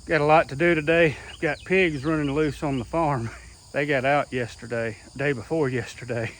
Got a lot to do today. Got pigs running loose on the farm. They got out yesterday, day before yesterday,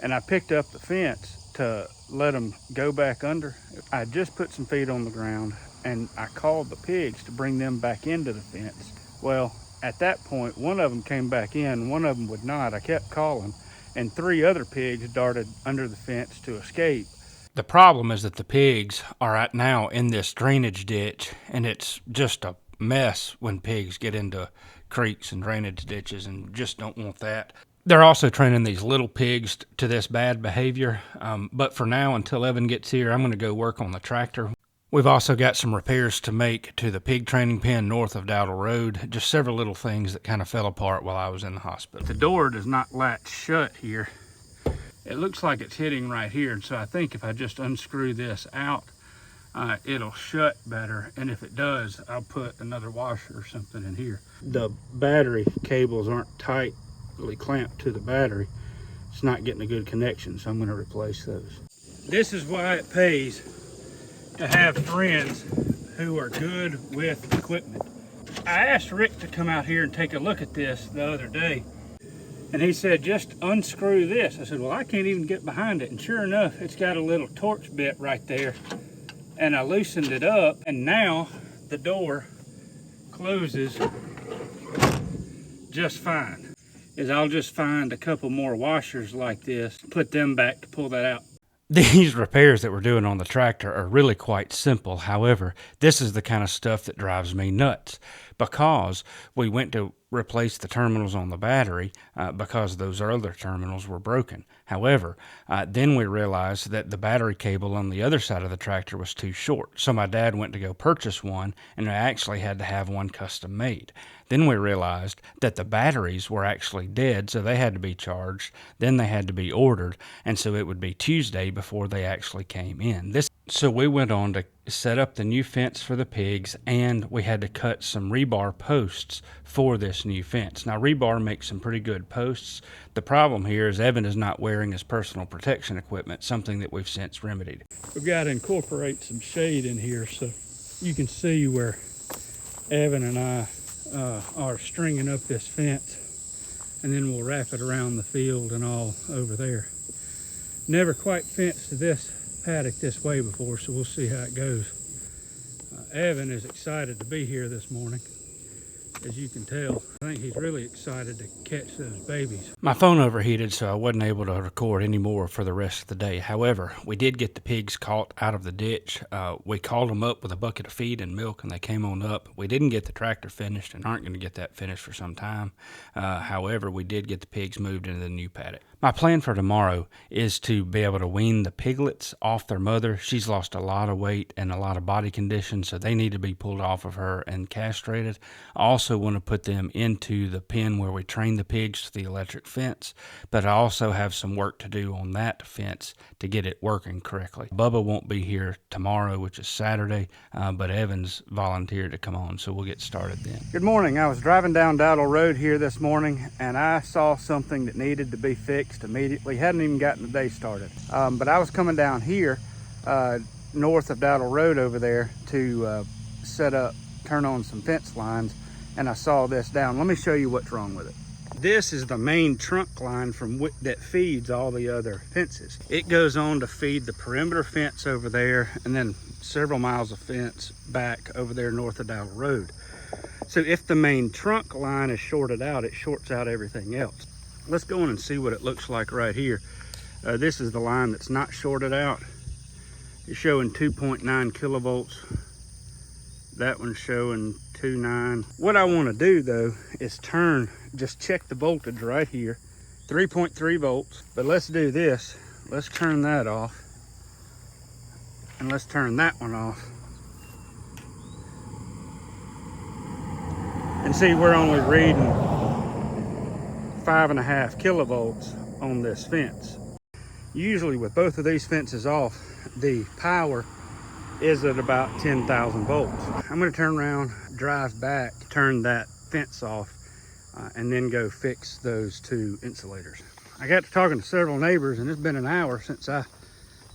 and I picked up the fence to let them go back under. I just put some feet on the ground and I called the pigs to bring them back into the fence. Well, at that point, one of them came back in, one of them would not. I kept calling, and 3 other pigs darted under the fence to escape. The problem is that the pigs are right now in this drainage ditch, and it's just a mess when pigs get into creeks and drainage ditches, and just don't want that. They're also training these little pigs to this bad behavior, but for now, until Evan gets here, I'm going to go work on the tractor. We've also got some repairs to make to the pig training pen north of Dowdle Road, just several little things that kind of fell apart while I was in the hospital. The door does not latch shut here. It looks like it's hitting right here, and so I think if I just unscrew this out, it'll shut better, and if it does, I'll put another washer or something in here. The battery cables aren't tightly clamped to the battery. It's not getting a good connection, so I'm going to replace those. This is why it pays to have friends who are good with equipment. I asked Rick to come out here and take a look at this the other day, and he said, just unscrew this. I said, well, I can't even get behind it. And sure enough, it's got a little torch bit right there. And I loosened it up, and now the door closes just fine. I'll just find a couple more washers like this, put them back to pull that out. These repairs that we're doing on the tractor are really quite simple. However, this is the kind of stuff that drives me nuts, because we went to replace the terminals on the battery because those other terminals were broken. However, then we realized that the battery cable on the other side of the tractor was too short. So my dad went to go purchase one, and I actually had to have one custom made. Then we realized that the batteries were actually dead, so they had to be charged. Then they had to be ordered, and so it would be Tuesday before they actually came in. So we went on to set up the new fence for the pigs, and we had to cut some rebar posts for this new fence. Now, rebar makes some pretty good posts. The problem here is Evan is not wearing his personal protection equipment, something that we've since remedied. We've got to incorporate some shade in here so you can see where Evan and I are stringing up this fence, and then we'll wrap it around the field and all over there. Never quite fenced this paddock this way before, so we'll see how it goes. Evan is excited to be here this morning, as you can tell. I think he's really excited to catch those babies. My phone overheated, so I wasn't able to record anymore for the rest of the day. However, we did get the pigs caught out of the ditch. We called them up with a bucket of feed and milk, and they came on up. We didn't get the tractor finished and aren't going to get that finished for some time. However, we did get the pigs moved into the new paddock. My plan for tomorrow is to be able to wean the piglets off their mother. She's lost a lot of weight and a lot of body condition, so they need to be pulled off of her and castrated. I also want to put them into the pen where we train the pigs to the electric fence, but I also have some work to do on that fence to get it working correctly. Bubba won't be here tomorrow, which is Saturday, but Evan's volunteered to come on, so we'll get started then. Good morning. I was driving down Dowdle Road here this morning, and I saw something that needed to be fixed immediately. Hadn't even gotten the day started, but I was coming down here north of Dowdle Road over there to turn on some fence lines, and I saw this down. Let me show you what's wrong with it. This is the main trunk line that feeds all the other fences. It goes on to feed the perimeter fence over there, and then several miles of fence back over there north of Dowdle Road. So if the main trunk line is shorted out, it shorts out everything else. Let's go in and see what it looks like right here. This is the line that's not shorted out. It's showing 2.9 kilovolts. That one's showing 2.9. What I want to do though is just check the voltage right here, 3.3 volts. But let's do this. Let's turn that off, and let's turn that one off. And see, we're only reading 5.5 kilovolts on this fence. Usually with both of these fences off, the power is at about 10,000 volts. I'm going to turn around, drive back, turn that fence off, and then go fix those 2 insulators. I got to talking to several neighbors, and it's been an hour since I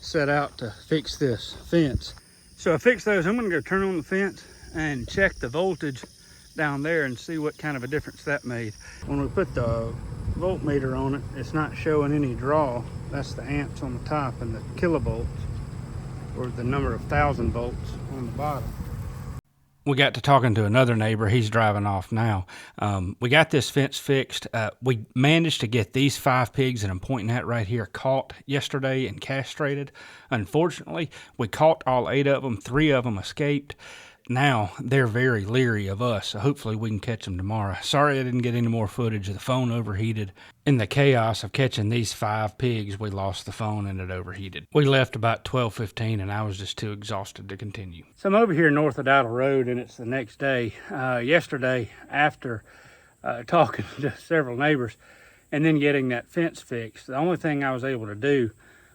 set out to fix this fence. So I fixed those. I'm going to go turn on the fence, and check the voltage down there and see what kind of a difference that made. When we put the voltmeter on it, it's not showing any draw. That's the amps on the top, and the kilovolts, or the number of 1,000 volts on the bottom. We got to talking to another neighbor. He's driving off now. We got this fence fixed. We managed to get these 5 pigs that I'm pointing at right here caught yesterday and castrated. Unfortunately, we caught all 8 of them. 3 of them escaped. Now they're very leery of us, so hopefully we can catch them tomorrow. Sorry I didn't get any more footage. The phone overheated. In the chaos of catching these 5 pigs, we lost the phone and it overheated. We left about 12:15 and I was just too exhausted to continue. So I'm over here north of Dowdle Road, and it's the next day. Yesterday, after talking to several neighbors and then getting that fence fixed, the only thing I was able to do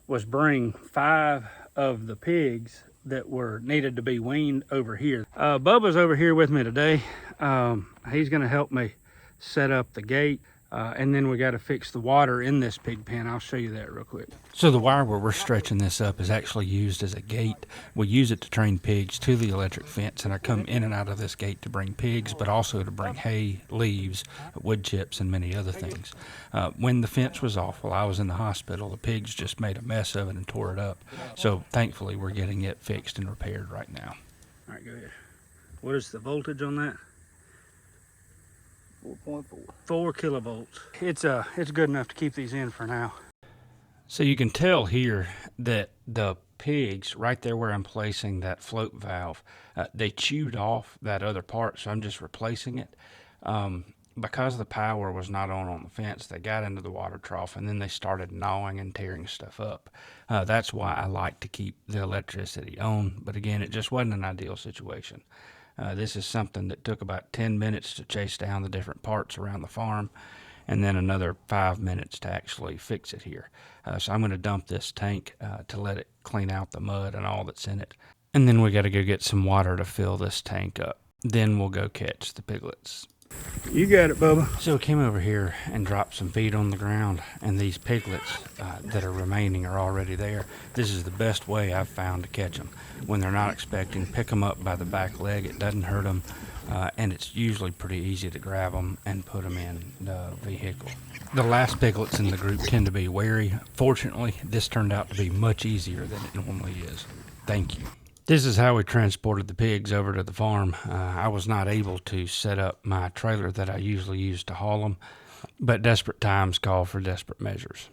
was bring 5 of the pigs that were needed to be weaned over here. Bubba's over here with me today. He's gonna help me set up the gate, and then we got to fix the water in this pig pen. I'll show you that real quick. So the wire where we're stretching this up is actually used as a gate. We use it to train pigs to the electric fence, and I come in and out of this gate to bring pigs, but also to bring hay, leaves, wood chips, and many other things. When the fence was off while I was in the hospital, the pigs just made a mess of it and tore it up. So thankfully we're getting it fixed and repaired right now. All right, go ahead. What is the voltage on that? 4.4. 4 kilovolts. It's good enough to keep these in for now. So you can tell here that the pigs, right there where I'm placing that float valve, they chewed off that other part, so I'm just replacing it. Because the power was not on the fence, they got into the water trough and then they started gnawing and tearing stuff up. That's why I like to keep the electricity on, but again, it just wasn't an ideal situation. This is something that took about 10 minutes to chase down the different parts around the farm, and then another 5 minutes to actually fix it here. So I'm going to dump this tank to let it clean out the mud and all that's in it. And then we got to go get some water to fill this tank up. Then we'll go catch the piglets. You got it, Bubba. So I came over here and dropped some feed on the ground, and these piglets that are remaining are already there. This is the best way I've found to catch them. When they're not expecting, pick them up by the back leg. It doesn't hurt them, and it's usually pretty easy to grab them and put them in the vehicle. The last piglets in the group tend to be wary. Fortunately, this turned out to be much easier than it normally is. Thank you. This is how we transported the pigs over to the farm. I was not able to set up my trailer that I usually use to haul them, but desperate times call for desperate measures.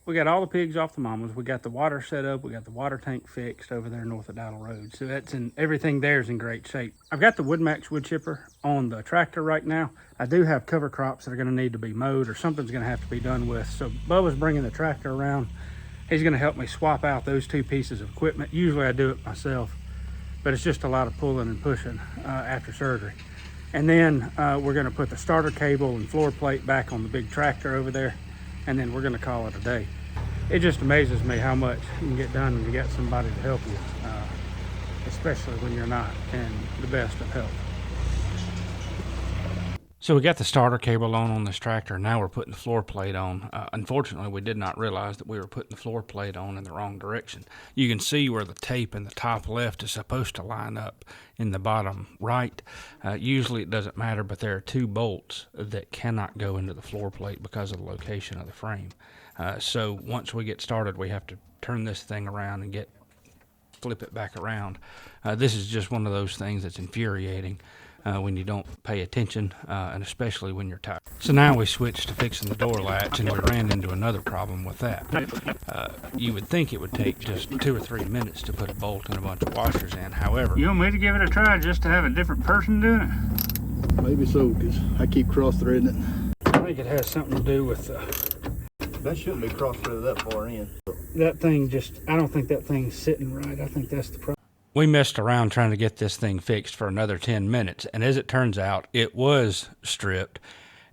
We got all the pigs off the mamas. We got the water set up. We got the water tank fixed over there north of Dowdle Road. So everything there is in great shape. I've got the Woodmax wood chipper on the tractor right now. I do have cover crops that are going to need to be mowed, or something's going to have to be done with. So Bubba's bringing the tractor around. He's going to help me swap out those 2 pieces of equipment. Usually I do it myself, but it's just a lot of pulling and pushing after surgery. And then we're going to put the starter cable and floor plate back on the big tractor over there, and then we're going to call it a day. It just amazes me how much you can get done when you got somebody to help you, especially when you're not in the best of health. So we got the starter cable on this tractor. Now we're putting the floor plate on. Unfortunately, we did not realize that we were putting the floor plate on in the wrong direction. You can see where the tape in the top left is supposed to line up in the bottom right. Usually it doesn't matter, but there are 2 bolts that cannot go into the floor plate because of the location of the frame. So once we get started, we have to turn this thing around and flip it back around. This is just one of those things that's infuriating when you don't pay attention, and especially when you're tired. So now we switched to fixing the door latch, and we ran into another problem with that. You would think it would take just 2 or 3 minutes to put a bolt and a bunch of washers in. However, you want me to give it a try just to have a different person doing it? Maybe so, because I keep cross-threading it. I think it has something to do with that shouldn't be cross-threaded that far in. That thing I don't think that thing's sitting right. I think that's the problem. We messed around trying to get this thing fixed for another 10 minutes, and as it turns out, it was stripped,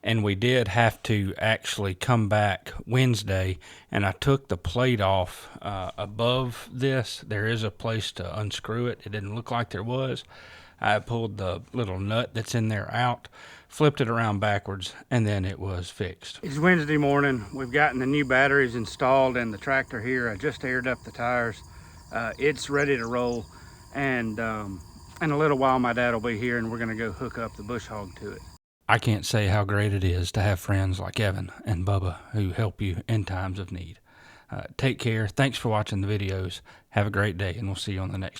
and we did have to actually come back Wednesday, and I took the plate off above this. There is a place to unscrew it. It didn't look like there was. I pulled the little nut that's in there out, flipped it around backwards, and then it was fixed. It's Wednesday morning. We've gotten the new batteries installed in the tractor here. I just aired up the tires. It's ready to roll. And In a little while, my dad will be here and we're going to go hook up the bush hog to it. I can't say how great it is to have friends like Evan and Bubba who help you in times of need. Take care. Thanks for watching the videos. Have a great day, and we'll see you on the next one.